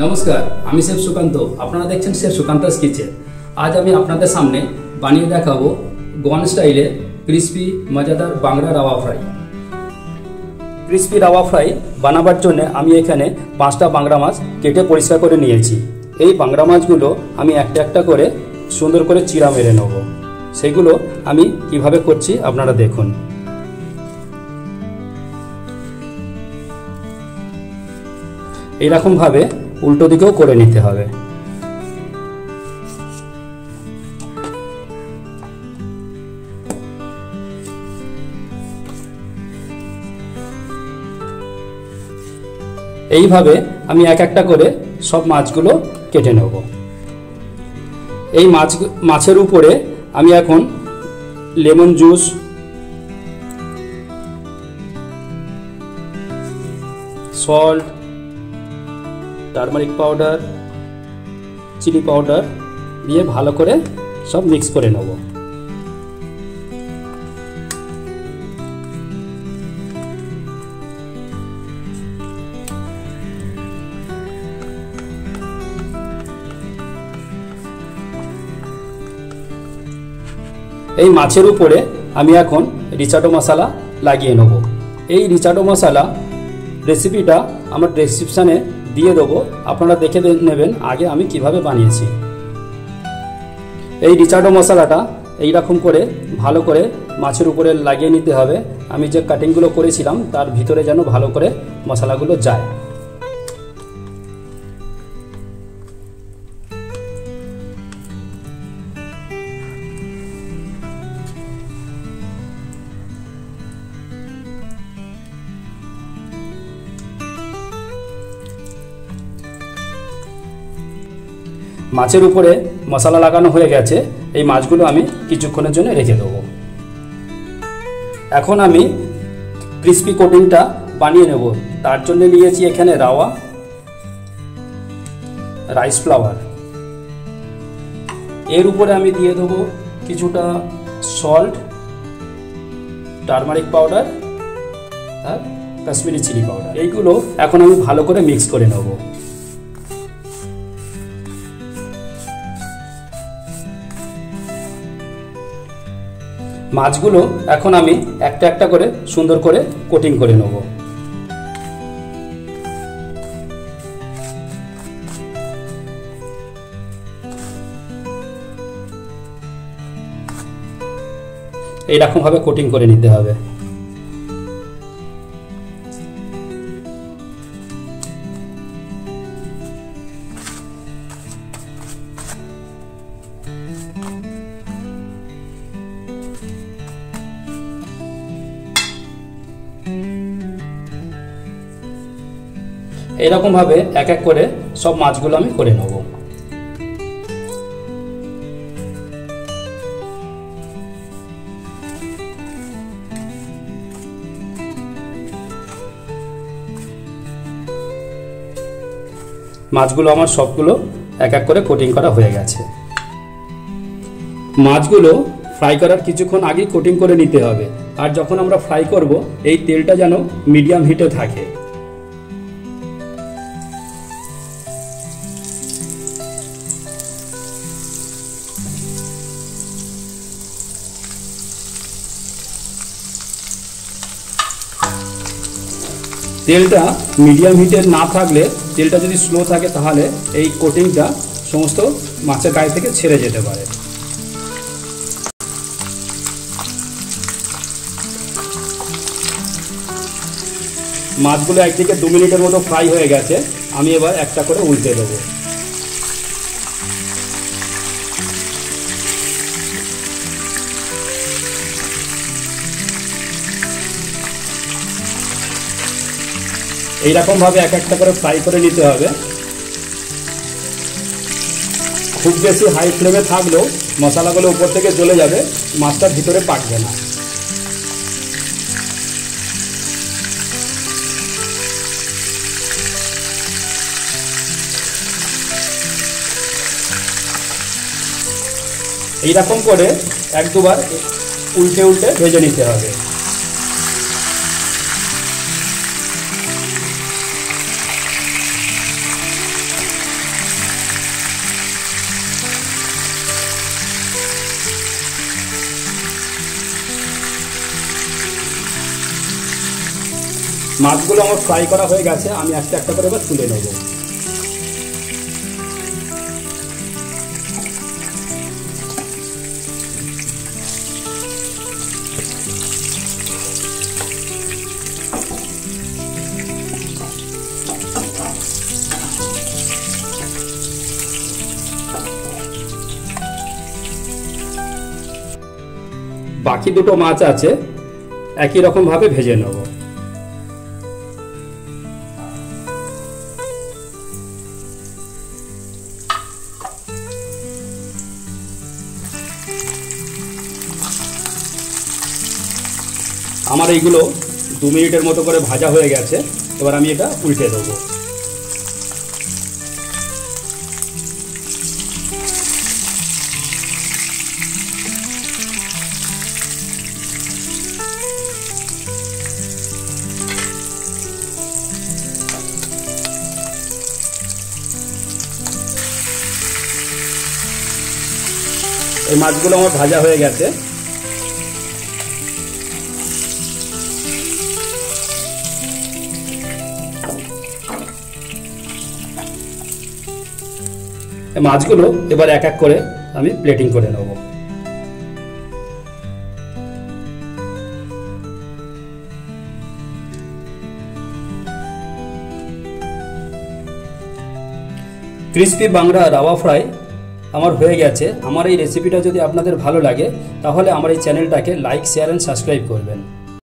নমস্কার, আমি শেফ সুকান্ত। আপনারা দেখছেন শেফ সুকান্তস কিচেন। আজ আমি আপনাদের সামনে বানিয়ে দেখাবো গোয়ান স্টাইলে ক্রিস্পি মজাদার Bangla rava fry. Crispy rava fry বানাবার জন্য আমি এখানে 5টা বাংলা মাছ কেটে পরিষ্কার করে নিয়েছি। এই বাংলা মাছগুলো আমি একটা একটা করে সুন্দর করে চিড়া মেরে নেব। সেগুলো আমি কিভাবে করছি আপনারা দেখুন। এইরকমভাবে উল্টো দিকেও করে নিতে হবে। এইভাবে আমি এক একটা করে সব মাছগুলো কেটে নেব। এই মাছের উপরে আমি এখন lemon juice, salt, turmeric powder, chilli powder দিয়ে ভালো করে সব মিক্স করে নেব। এই মাছের উপরে আমি এখন রিচাটো মশলা লাগিয়ে নেব। এই রিচাটো মশলা রেসিপিটা আমার ডেসক্রিপশানে দিয়ে দেবো, আপনারা দেখে নেবেন আগে আমি কিভাবে বানিয়েছি। এই রিচাটো মশলাটা এইরকম করে ভালো করে মাছের উপরে লাগিয়ে নিতে হবে। আমি যে কাটিংগুলো করেছিলাম তার ভিতরে যেন ভালো করে মশলাগুলো যায়। মাছের উপরে মশলা লাগানো হয়ে গেছে। এই মাছগুলো আমি কিছুক্ষণের জন্য রেখে দেবো। এখন আমি ক্রিস্পি কোটিংটা বানিয়ে নেব। তার জন্য নিয়েছি এখানে রাওয়া রাইস ফ্লাওয়ার। এর উপরে আমি দিয়ে দেবো কিছুটা সল্ট, টারমারিক পাউডার আর কাশ্মীরি চিলি পাউডার। এইগুলো এখন আমি ভালো করে মিক্স করে নেব। মাছগুলো এখন আমি একটা একটা করে সুন্দর করে কোটিং করে নেব। এইরকম ভাবে কোটিং করে নিতে হবে। এরকম ভাবে এক এক করে সব মাছগুলো আমি করে নেব। মাছগুলো আমার সবগুলো এক এক করে কোটিং করা হয়ে গেছে। মাছগুলো ফ্রাই করার কিছুক্ষণ আগেই কোটিং করে নিতে হবে। আর যখন আমরা ফ্রাই করব এই তেলটা যেন মিডিয়াম হিটে থাকে। তেলটা মিডিয়াম হিটে না থাকলে, তেলটা যদি স্লো থাকে তাহলে এই কোটিংটা সমস্ত মাছের গায়ে থেকে ছেড়ে যেতে পারে। মাছগুলো একদিকে 2 মিনিটের মতো ফ্রাই হয়ে গেছে। আমি এবার একটা করে উল্টে দেবো। এইরকম ভাবে এক একটা করে ফ্রাই করে নিতে হবে। খুব বেশি হাই ফ্লেমে থাকলেও মশলাগুলো উপর থেকে জ্বলে যাবে, মাছটার ভিতরে পাকবে না। এইরকম করে এক দুবার উল্টে উল্টে ভেজে নিতে হবে। মাছগুলো আমার ফ্রাই করা হয়ে গেছে, আমি একটা একটা করে এবার তুলে নেব। বাকি দুটো মাছ আছে, একই রকম ভাবে ভেজে নেব। আমার এইগুলো 2 মিনিটের মতো করে ভাজা হয়ে গেছে, এবার আমি এটা উল্টে দেবো। এই মাছগুলো আমার ভাজা হয়ে গেছে। এই মাছগুলো এবার এক এক করে আমি প্লেটিং করে নেব। ক্রিসপি বাংলা রাওয়া ফ্রাই আমার হয়ে গেছে। আমার এই রেসিপিটা যদি আপনাদের ভালো লাগে তাহলে আমার এই চ্যানেলটাকে লাইক, শেয়ার অ্যান্ড সাবস্ক্রাইব করবেন।